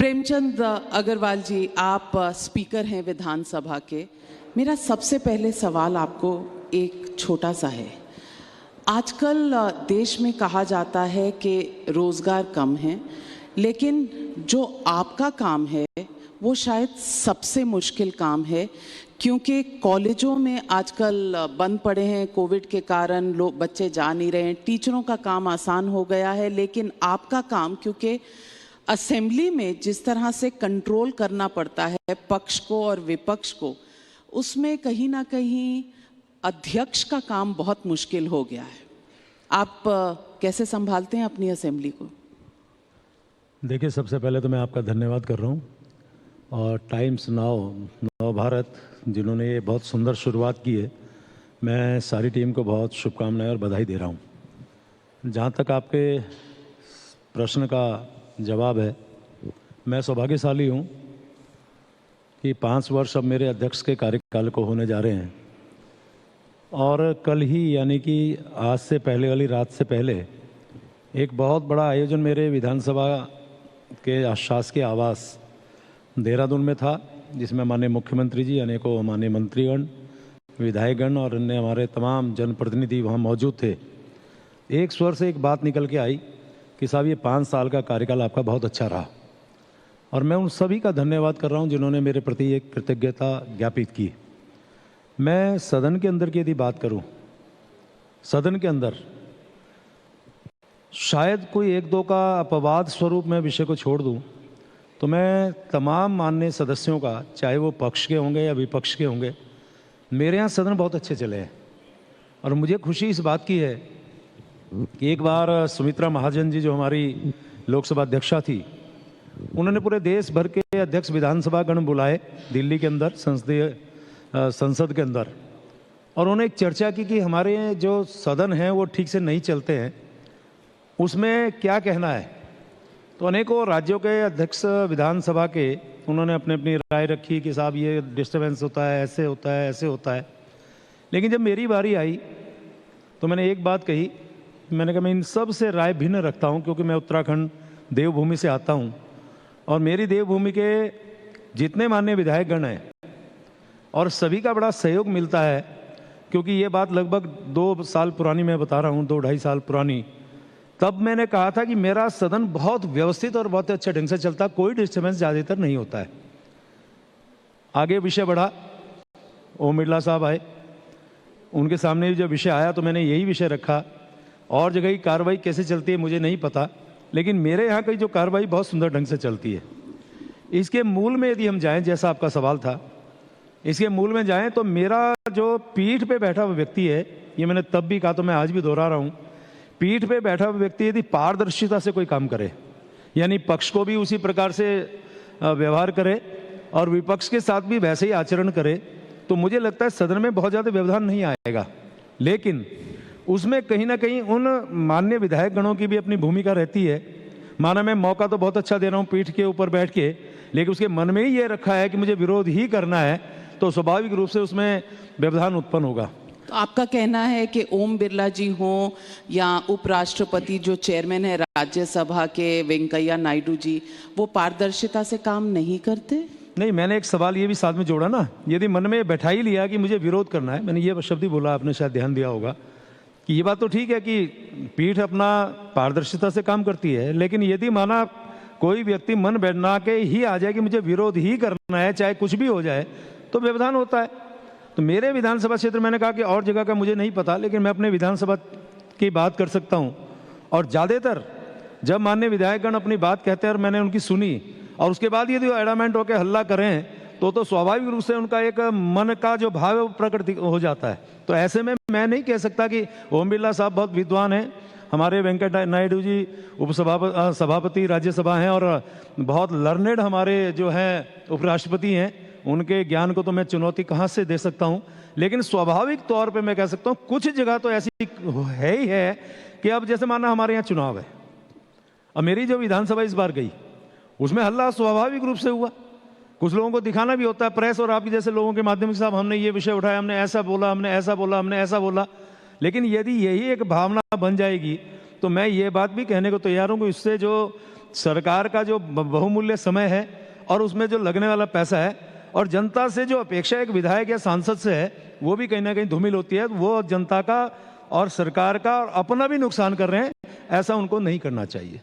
प्रेमचंद अग्रवाल जी, आप स्पीकर हैं विधानसभा के। मेरा सबसे पहले सवाल आपको एक छोटा सा है। आजकल देश में कहा जाता है कि रोज़गार कम है, लेकिन जो आपका काम है वो शायद सबसे मुश्किल काम है, क्योंकि कॉलेजों में आजकल बंद पड़े हैं कोविड के कारण, लोग बच्चे जा नहीं रहे हैं। टीचरों का काम आसान हो गया है, लेकिन आपका काम, क्योंकि असेंबली में जिस तरह से कंट्रोल करना पड़ता है पक्ष को और विपक्ष को, उसमें कहीं ना कहीं अध्यक्ष का काम बहुत मुश्किल हो गया है। आप कैसे संभालते हैं अपनी असेंबली को? देखिए, सबसे पहले तो मैं आपका धन्यवाद कर रहा हूँ, और टाइम्स नाउ, नव भारत, जिन्होंने ये बहुत सुंदर शुरुआत की है, मैं सारी टीम को बहुत शुभकामनाएं और बधाई दे रहा हूँ। जहाँ तक आपके प्रश्न का जवाब है, मैं सौभाग्यशाली हूँ कि 5 वर्ष अब मेरे अध्यक्ष के कार्यकाल को होने जा रहे हैं, और कल ही यानी कि आज से पहले वाली रात से पहले एक बहुत बड़ा आयोजन मेरे विधानसभा के शासकीय आवास देहरादून में था, जिसमें माननीय मुख्यमंत्री जी, अनेकों माननीय मंत्रीगण, विधायकगण और अन्य हमारे तमाम जनप्रतिनिधि वहाँ मौजूद थे। एक स्वर से एक बात निकल के आई कि साहब, ये 5 साल का कार्यकाल आपका बहुत अच्छा रहा, और मैं उन सभी का धन्यवाद कर रहा हूँ जिन्होंने मेरे प्रति एक कृतज्ञता ज्ञापित की। मैं सदन के अंदर की यदि बात करूँ, सदन के अंदर शायद कोई 1-2 का अपवाद स्वरूप मैं विषय को छोड़ दूँ, तो मैं तमाम माननीय सदस्यों का, चाहे वो पक्ष के होंगे या विपक्ष के होंगे, मेरे यहाँ सदन बहुत अच्छे चले हैं। और मुझे खुशी इस बात की है कि एक बार सुमित्रा महाजन जी, जो हमारी लोकसभा अध्यक्षा थी, उन्होंने पूरे देश भर के अध्यक्ष विधानसभा गण बुलाए दिल्ली के अंदर, संसद के अंदर, और उन्होंने एक चर्चा की कि हमारे जो सदन हैं वो ठीक से नहीं चलते हैं, उसमें क्या कहना है। तो अनेकों राज्यों के अध्यक्ष विधानसभा के, उन्होंने अपनी अपनी राय रखी कि साहब ये डिस्टर्बेंस होता है, ऐसे होता है, ऐसे होता है। लेकिन जब मेरी बारी आई तो मैंने एक बात कही, मैंने कहा मैं इन सब से राय भिन्न रखता हूं, क्योंकि मैं उत्तराखंड देवभूमि से आता हूं, और मेरी देवभूमि के जितने माननीय विधायकगण हैं और सभी का बड़ा सहयोग मिलता है, क्योंकि ये बात लगभग 2 साल पुरानी मैं बता रहा हूँ, 2-2.5 साल पुरानी, तब मैंने कहा था कि मेरा सदन बहुत व्यवस्थित और बहुत अच्छे ढंग से चलता, कोई डिस्टर्बेंस ज़्यादातर नहीं होता है। आगे विषय बढ़ा, ओम बिरला साहब आए, उनके सामने भी जब विषय आया तो मैंने यही विषय रखा। और जगह की कार्रवाई कैसे चलती है मुझे नहीं पता, लेकिन मेरे यहाँ की जो कार्रवाई बहुत सुंदर ढंग से चलती है। इसके मूल में यदि हम जाएं, जैसा आपका सवाल था, इसके मूल में जाएं तो मेरा जो पीठ पे बैठा हुआ व्यक्ति है, ये मैंने तब भी कहा तो मैं आज भी दोहरा रहा हूँ, पीठ पे बैठा हुआ व्यक्ति यदि पारदर्शिता से कोई काम करे, यानी पक्ष को भी उसी प्रकार से व्यवहार करे और विपक्ष के साथ भी वैसे ही आचरण करे, तो मुझे लगता है सदन में बहुत ज़्यादा व्यवधान नहीं आएगा। लेकिन उसमें कहीं ना कहीं उन माननीय विधायक गणों की भी अपनी भूमिका रहती है। माना मैं मौका तो बहुत अच्छा दे रहा हूँ पीठ के ऊपर बैठ के, लेकिन उसके मन में ही ये रखा है कि मुझे विरोध ही करना है, तो स्वाभाविक रूप से उसमें व्यवधान उत्पन्न होगा। तो आपका कहना है कि ओम बिरला जी हों या उपराष्ट्रपति जो चेयरमैन है राज्यसभा के वेंकैया नायडू जी, वो पारदर्शिता से काम नहीं करते? नहीं, मैंने एक सवाल ये भी साथ में जोड़ा ना, यदि मन में बैठा ही लिया कि मुझे विरोध करना है, मैंने ये शब्द ही बोला, आपने शायद ध्यान दिया होगा कि ये बात तो ठीक है कि पीठ अपना पारदर्शिता से काम करती है, लेकिन यदि माना कोई व्यक्ति मन बैठना के ही आ जाए कि मुझे विरोध ही करना है, चाहे कुछ भी हो जाए, तो व्यवधान होता है। तो मेरे विधानसभा क्षेत्र, मैंने कहा कि और जगह का मुझे नहीं पता, लेकिन मैं अपने विधानसभा की बात कर सकता हूँ। और ज़्यादातर जब माननीय विधायकगण अपनी बात कहते हैं और मैंने उनकी सुनी, और उसके बाद यदि एडामेंट होकर हल्ला करें, तो स्वाभाविक रूप से उनका एक मन का जो भाव है वो प्रकट हो जाता है। तो ऐसे में मैं नहीं कह सकता कि ओम बिरला साहब बहुत विद्वान हैं, हमारे वेंकैया नायडू जी सभापति राज्यसभा हैं, और बहुत लर्नेड हमारे जो हैं उपराष्ट्रपति हैं, उनके ज्ञान को तो मैं चुनौती कहाँ से दे सकता हूँ। लेकिन स्वाभाविक तौर पे मैं कह सकता हूँ कुछ जगह तो ऐसी है ही है कि अब जैसे माना हमारे यहाँ चुनाव है, अब मेरी जो विधानसभा इस बार गई उसमें हल्ला स्वाभाविक रूप से हुआ। कुछ लोगों को दिखाना भी होता है, प्रेस और आपके जैसे लोगों के माध्यम से, साहब हमने ये विषय उठाया, हमने ऐसा बोला, हमने ऐसा बोला, हमने ऐसा बोला। लेकिन यदि यही एक भावना बन जाएगी तो मैं ये बात भी कहने को तैयार हूँ कि इससे जो सरकार का जो बहुमूल्य समय है और उसमें जो लगने वाला पैसा है और जनता से जो अपेक्षा एक विधायक या सांसद से है वो भी कहीं ना कहीं धूमिल होती है। वो जनता का और सरकार का और अपना भी नुकसान कर रहे हैं, ऐसा उनको नहीं करना चाहिए।